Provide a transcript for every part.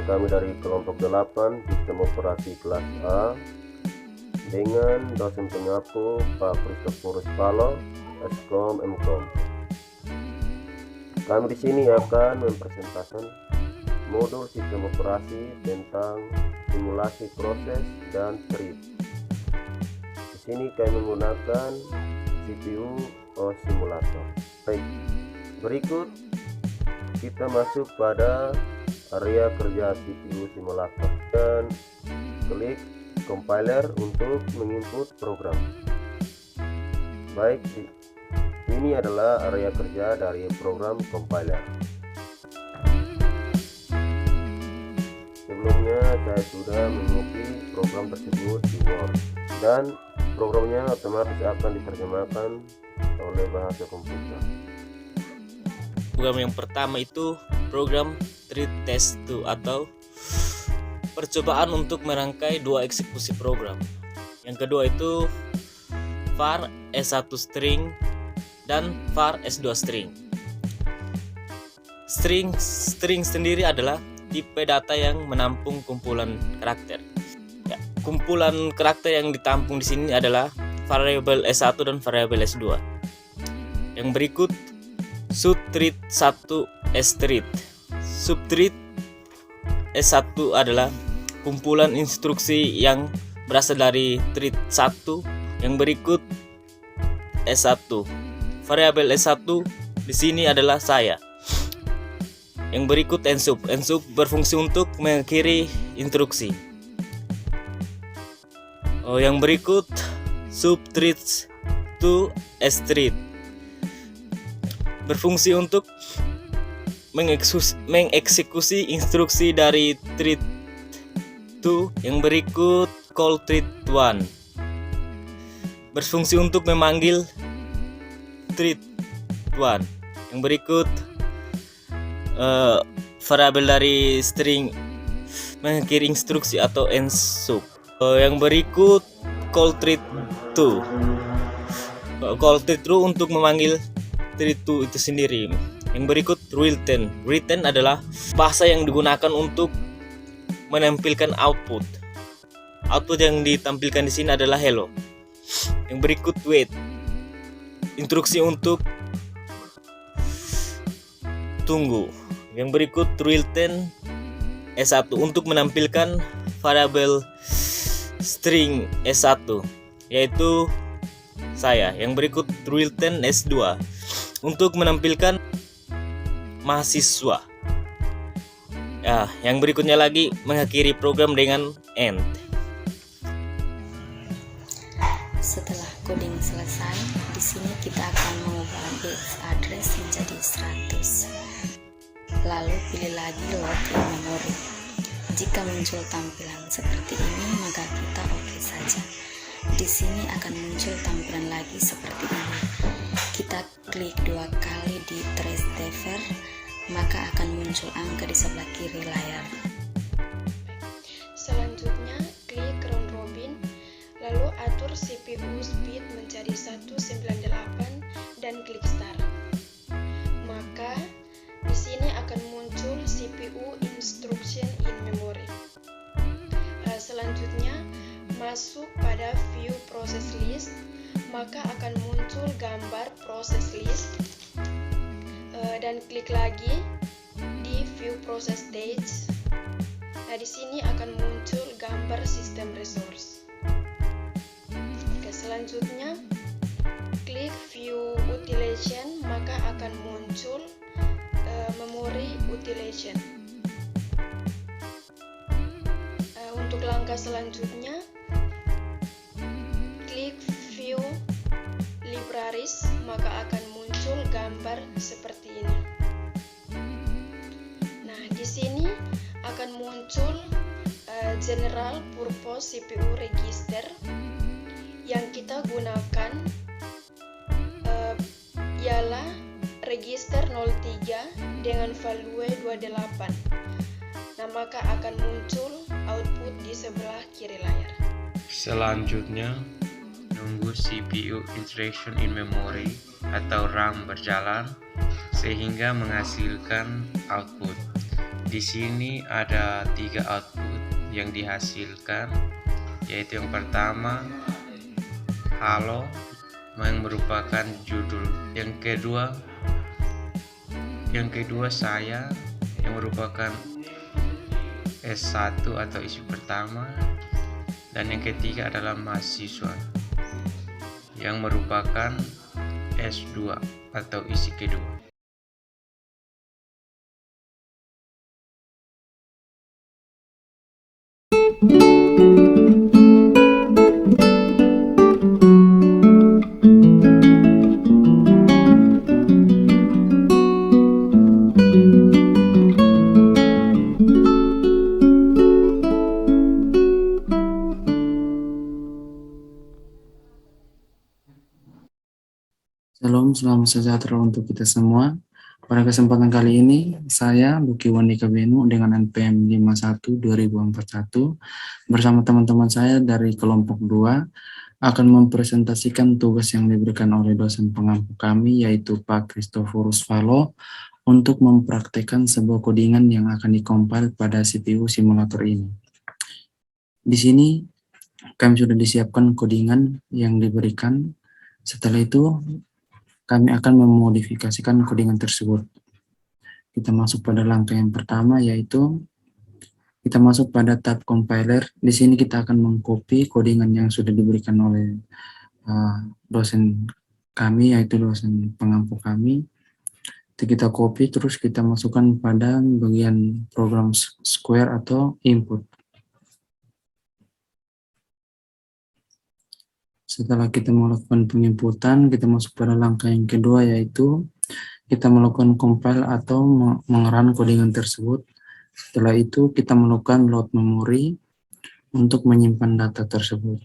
kami dari kelompok 8 Sistem Operasi kelas A dengan dosen penyapu Pak Christophorus Palo, Eskom Mkom. Kami di sini akan mempresentasikan modul sistem operasi tentang simulasi proses dan trip. Di sini kami menggunakan CPU simulator. Baik, berikut kita masuk pada area kerja CPU simulator dan klik compiler untuk menginput program. Baik, ini adalah area kerja dari program compiler. Sebelumnya saya sudah mengikuti program tersebut di Word dan programnya otomatis akan diterjemahkan oleh bahasa komputer. Program yang pertama itu program Treat Test 2 atau percobaan untuk merangkai dua eksekusi program. Yang kedua itu var S1 string dan var S2 string. String sendiri adalah tipe data yang menampung kumpulan karakter. Ya, kumpulan karakter yang ditampung di sini adalah variabel S1 dan variabel S2. Yang berikut subtreat 1 streat. Subtreat S1 adalah kumpulan instruksi yang berasal dari treat 1. Yang berikut S1. Variabel S1 di sini adalah saya. Yang berikut ensub. Ensub berfungsi untuk mengakhiri instruksi. Yang berikut subtreat 2 streat. Berfungsi untuk mengeksekusi instruksi dari treat 2. Yang berikut call treat 1. Berfungsi untuk memanggil treat 1. Yang berikut variabel dari string mengakhiri instruksi atau ensub. Yang berikut call treat 2. Call treat 2 untuk memanggil treat 2 itu sendiri. Yang berikut return. Return adalah bahasa yang digunakan untuk menampilkan output. Output yang ditampilkan di sini adalah hello. Yang berikut wait. Instruksi untuk tunggu. Yang berikut return S1 untuk menampilkan variabel string S1 yaitu saya. Yang berikut return S2 untuk menampilkan mahasiswa. Ya, yang berikutnya lagi mengakhiri program dengan end. Setelah coding selesai, di sini kita akan mengubah base address menjadi 100. Lalu pilih lagi load in memory. Jika muncul tampilan seperti ini, maka kita oke saja. Di sini akan muncul tampilan lagi seperti ini. Kita klik 2 kali di trace defer, maka akan muncul angka di sebelah kiri layar. Selanjutnya, klik round robin, lalu atur CPU speed menjadi 198 dan klik start. Maka di sini akan muncul CPU instruction in memory. Selanjutnya, masuk pada view process list, maka akan muncul gambar process list dan klik lagi di view process stage. Nah, di sini akan muncul gambar system resource. Oke, selanjutnya klik view utilization, maka akan muncul memory utilization. Untuk langkah selanjutnya, klik view libraries, maka akan muncul gambar seperti ini. Nah, di sini akan muncul general purpose CPU register yang kita gunakan ialah register 03 dengan value 28. Nah, maka akan muncul output di sebelah kiri layar. Selanjutnya, nunggu CPU instruction in memory atau RAM berjalan sehingga menghasilkan output. di sini ada 3 output yang dihasilkan, yaitu yang pertama halo yang merupakan judul, yang kedua saya yang merupakan S1 atau isi pertama, dan yang ketiga adalah mahasiswa yang merupakan S2 atau isi kedua. Shalom, selamat sejahtera untuk kita semua. Pada kesempatan kali ini, saya Luki Wandika Benu dengan NPM 51-2041 bersama teman-teman saya dari kelompok 2 akan mempresentasikan tugas yang diberikan oleh dosen pengampu kami, yaitu Pak Christophorus Valo, untuk mempraktekkan sebuah codingan yang akan dikompil pada CPU simulator ini. Di sini, kami sudah disiapkan codingan yang diberikan. Setelah itu, kami akan memodifikasikan codingan tersebut. Kita masuk pada langkah yang pertama, yaitu kita masuk pada tab compiler. Di sini kita akan mengcopy codingan yang sudah diberikan oleh dosen kami, yaitu dosen pengampu kami. Kita copy, terus kita masukkan pada bagian program square atau input. Setelah kita melakukan penginputan, kita masuk pada langkah yang kedua, yaitu kita melakukan compile atau mengerun codingan tersebut. Setelah itu kita melakukan load memori untuk menyimpan data tersebut.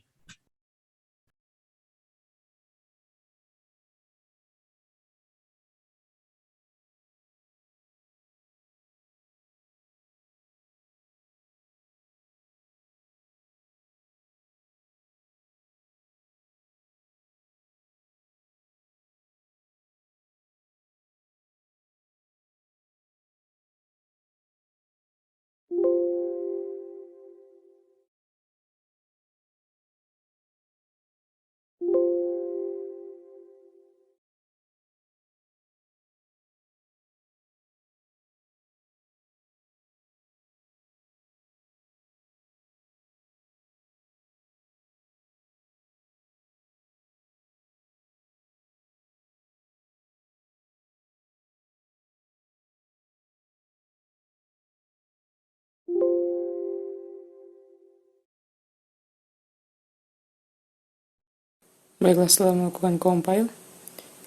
Baiklah, setelah melakukan compile,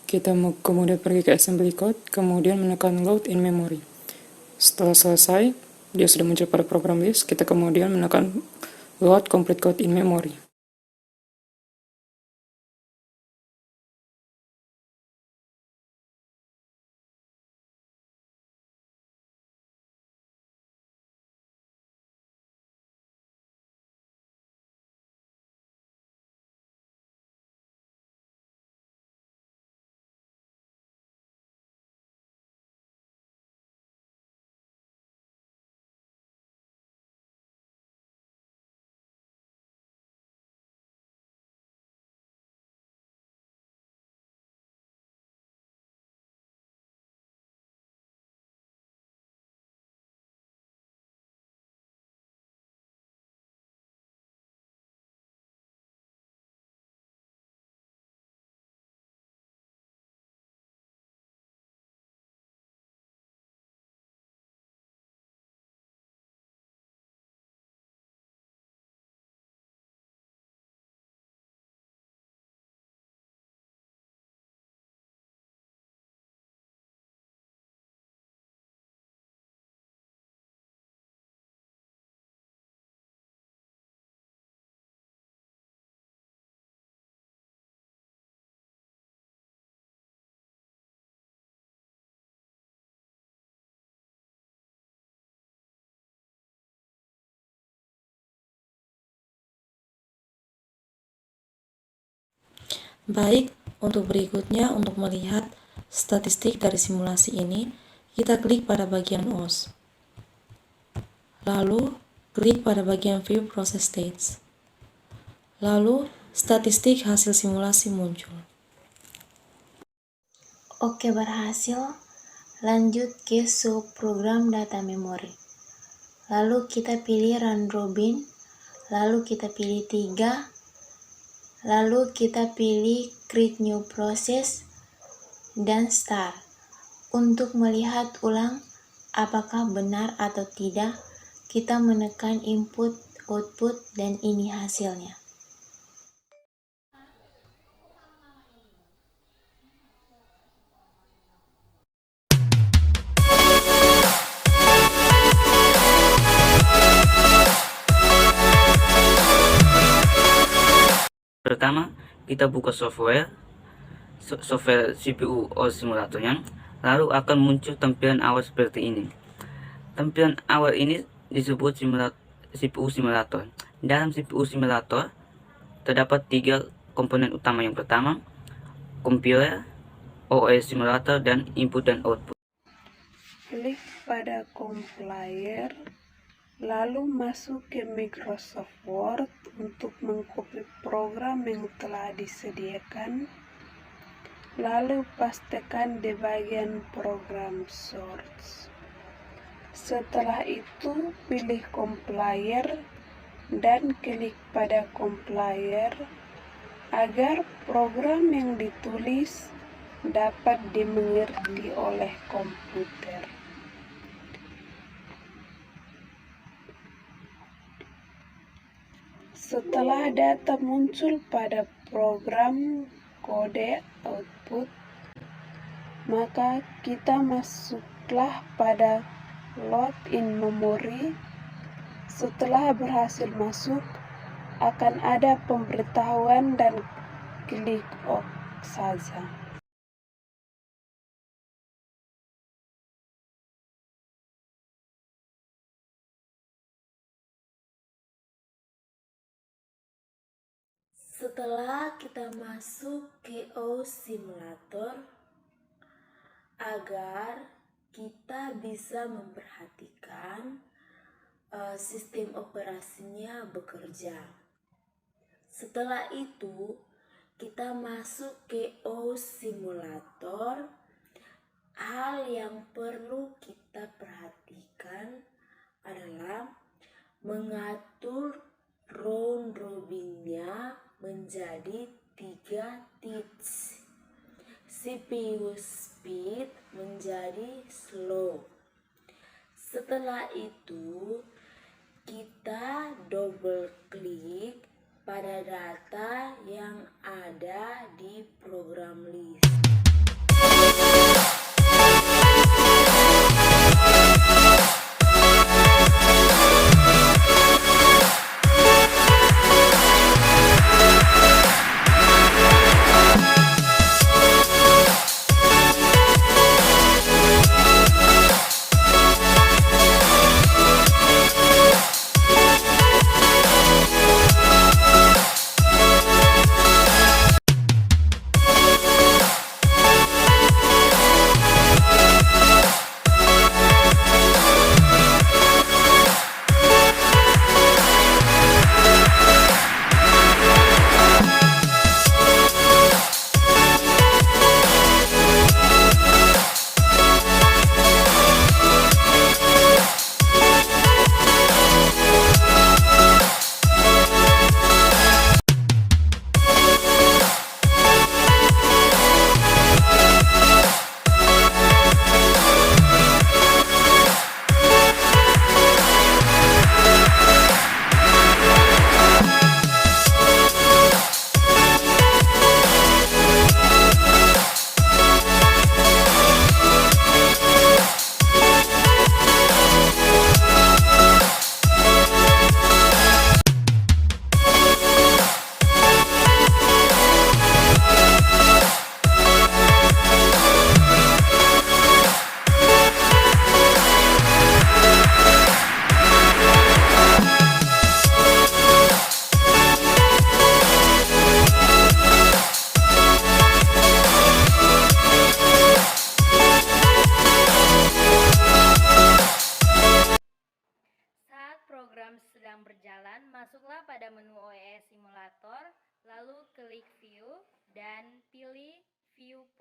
kita kemudian pergi ke assembly code, kemudian menekan load in memory. Setelah selesai, dia sudah muncul pada program list, kita kemudian menekan load complete code in memory. Baik, untuk berikutnya untuk melihat statistik dari simulasi ini, kita klik pada bagian OS. Lalu, klik pada bagian View Process Stats. Lalu, statistik hasil simulasi muncul. Oke, berhasil. Lanjut ke subprogram data memori. Lalu kita pilih Run Robin. Lalu kita pilih 3. Lalu kita pilih Create New Process dan Start. Untuk melihat ulang apakah benar atau tidak, kita menekan input, output, dan ini hasilnya. Pertama, kita buka software CPU OS simulatornya, lalu akan muncul tampilan awal seperti ini. Tampilan awal ini disebut CPU simulator. Dalam CPU simulator terdapat 3 komponen utama. Yang pertama, compiler, OS simulator, dan input dan output. Klik pada compiler, lalu masuk ke Microsoft Word untuk mengcopy program yang telah disediakan, lalu pastekan di bagian program source. Setelah itu pilih compiler dan klik pada compiler agar program yang ditulis dapat dimengerti oleh komputer. Setelah data muncul pada program kode output, maka kita masuklah pada load in memory. Setelah berhasil masuk, akan ada pemberitahuan dan klik OK saja. Setelah kita masuk ke OS Simulator, agar kita bisa memperhatikan sistem operasinya bekerja. Setelah itu, kita masuk ke OS Simulator. Hal yang perlu kita perhatikan adalah mengatur round robinnya menjadi 3 tips. CPU speed menjadi slow. Setelah itu, kita double klik pada data yang ada di program list.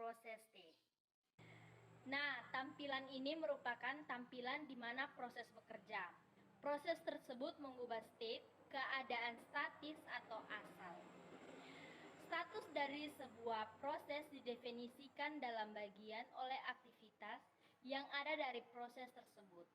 proses state. Nah, tampilan ini merupakan tampilan di mana proses bekerja. Proses tersebut mengubah state, keadaan statis atau asal. Status dari sebuah proses didefinisikan dalam bagian oleh aktivitas yang ada dari proses tersebut.